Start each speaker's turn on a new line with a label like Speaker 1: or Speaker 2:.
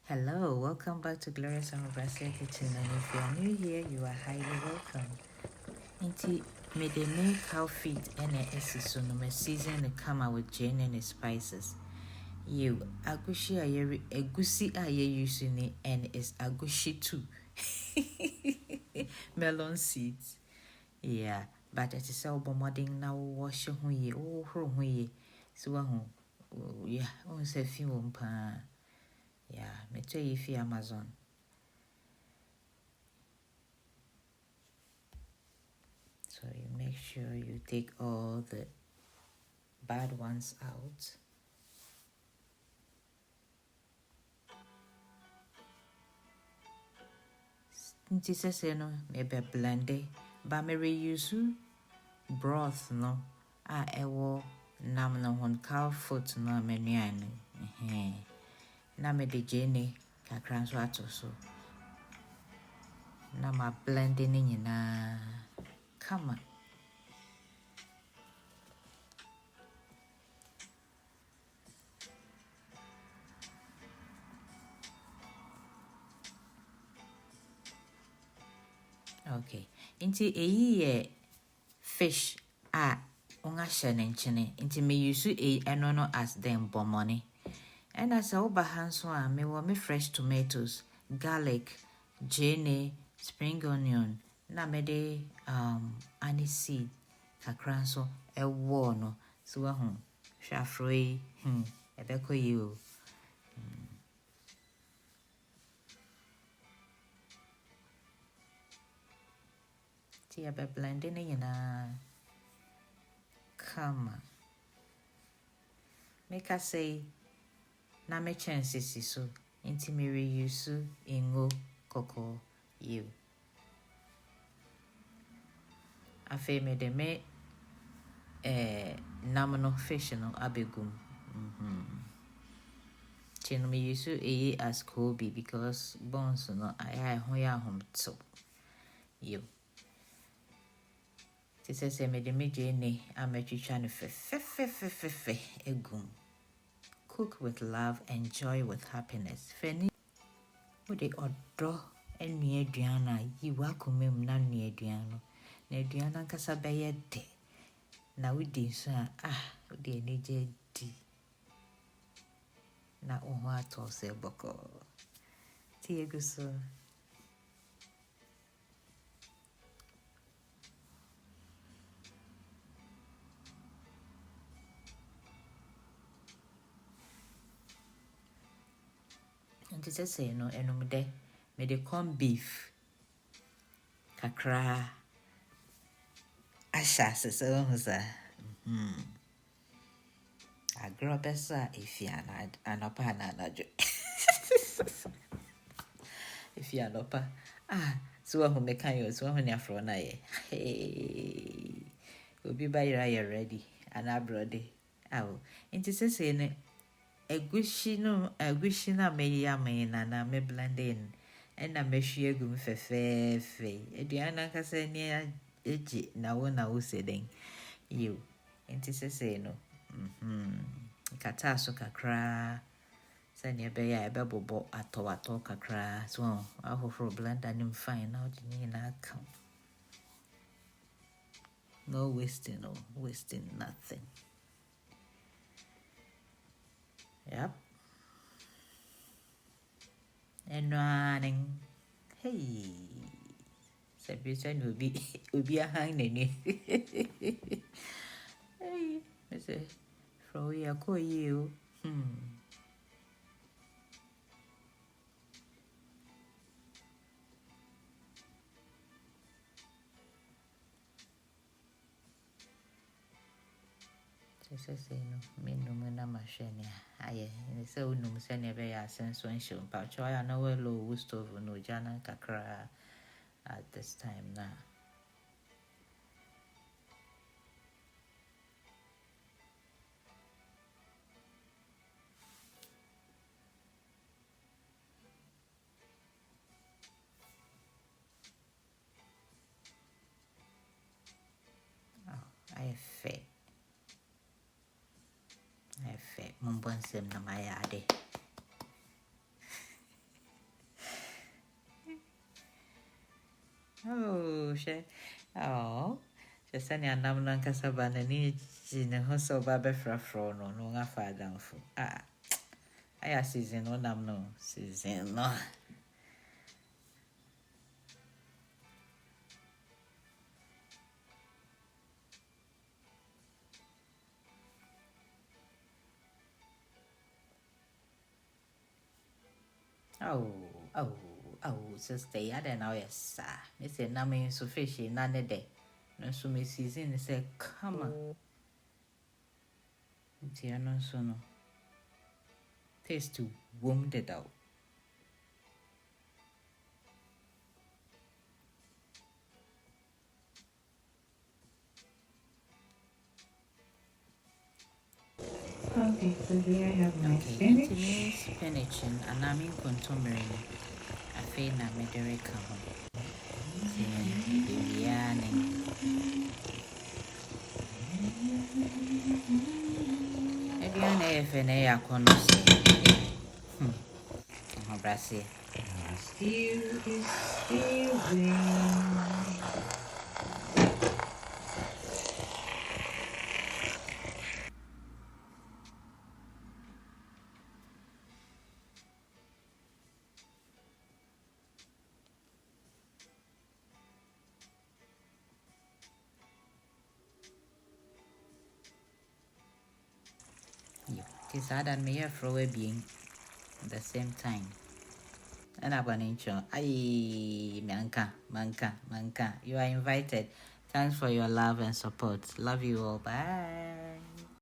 Speaker 1: Hello, welcome back to Gloria Kitchen. And if you are new here, you are highly welcome. Inti me de make how feet and a so no me season the come with gin and spices. You agushi a ye using and is agushi too. Melon seeds. Yeah, but it is all bombarding now wash your ye, oh, who ye. So, yeah, on say few pa. Yeah, me tell you if you Amazon. So you make sure you take all the bad ones out. Nti sese no maybe blend it, but me reuse broth no a ewo nam no hon cow foot no menuan no. Na me de jene kakra so ato so. Na ma blend ni nyina. Kama. Okay. Nti eyi ye fish a unga shene nchene. Nti me use eno no as them bomoni. And as I oba hands one, me wa me fresh tomatoes, garlic, jene, spring onion, na me de aniseed, kakranso, e no, so shafroi, ebeko you. Tia be blending in come. Make us say, na me chances so, inti me reuse ingo koko you. Afe me de me namano fish no abegum. Chino me use as Kobe because bones no I hoya home so you. Tise se me de me jene ametwitwa no fe egum. Cook with love, enjoy with happiness. Feni wo de odo enu aduana yi wakomem na nu aduano. Na aduana nkasa beye de. Na wo di so wo de eneje di. Na oho ato se boko. Ti eguso. Nti say no enum de me de corn beef kakra asha se hoza agro besa ifia na anopa na anajo ifia anopa so ho meka yo so ho ne afro na ye hey obi ba you ready ana brode awo nti say no agushi na me ya me na me blend in and na me hwe agum fefefe aduana kasa ni eji na wo se den you nti say no kata so kakra sa ne be ya ebe bobo ato kakra so ahofro blender nim fine now the ni na account no wasting nothing. Yep. And running. Hey. Separation will be a hang nene. Hey, I say, from where I call you. Say no, me no na machine. Aye, so no send be ya sense when show. But try I know low stove no jana kakra at this time now. I fake. Mumbon sem na mayade. share. Oh, just any anam non casabana ni in hoso babe frafro no nga father for. Ah, I season no nam no season no. Oh, oh, oh, sister, I don't know, yes, sir. Miss a name so fishy, none a day. No, so Miss Season say, come on. Dear, no, so no. Taste to wounded out.
Speaker 2: Okay, so here I have my
Speaker 1: Okay,
Speaker 2: spinach.
Speaker 1: spinach and I'm in contumely. I feel na medere come. Bibiane. Ediane fene ya konosi. Brasi.
Speaker 2: Stew is stewing.
Speaker 1: Tis hard and me throw a being at the same time. And I'm going to ay, manka. You are invited. Thanks for your love and support. Love you all. Bye.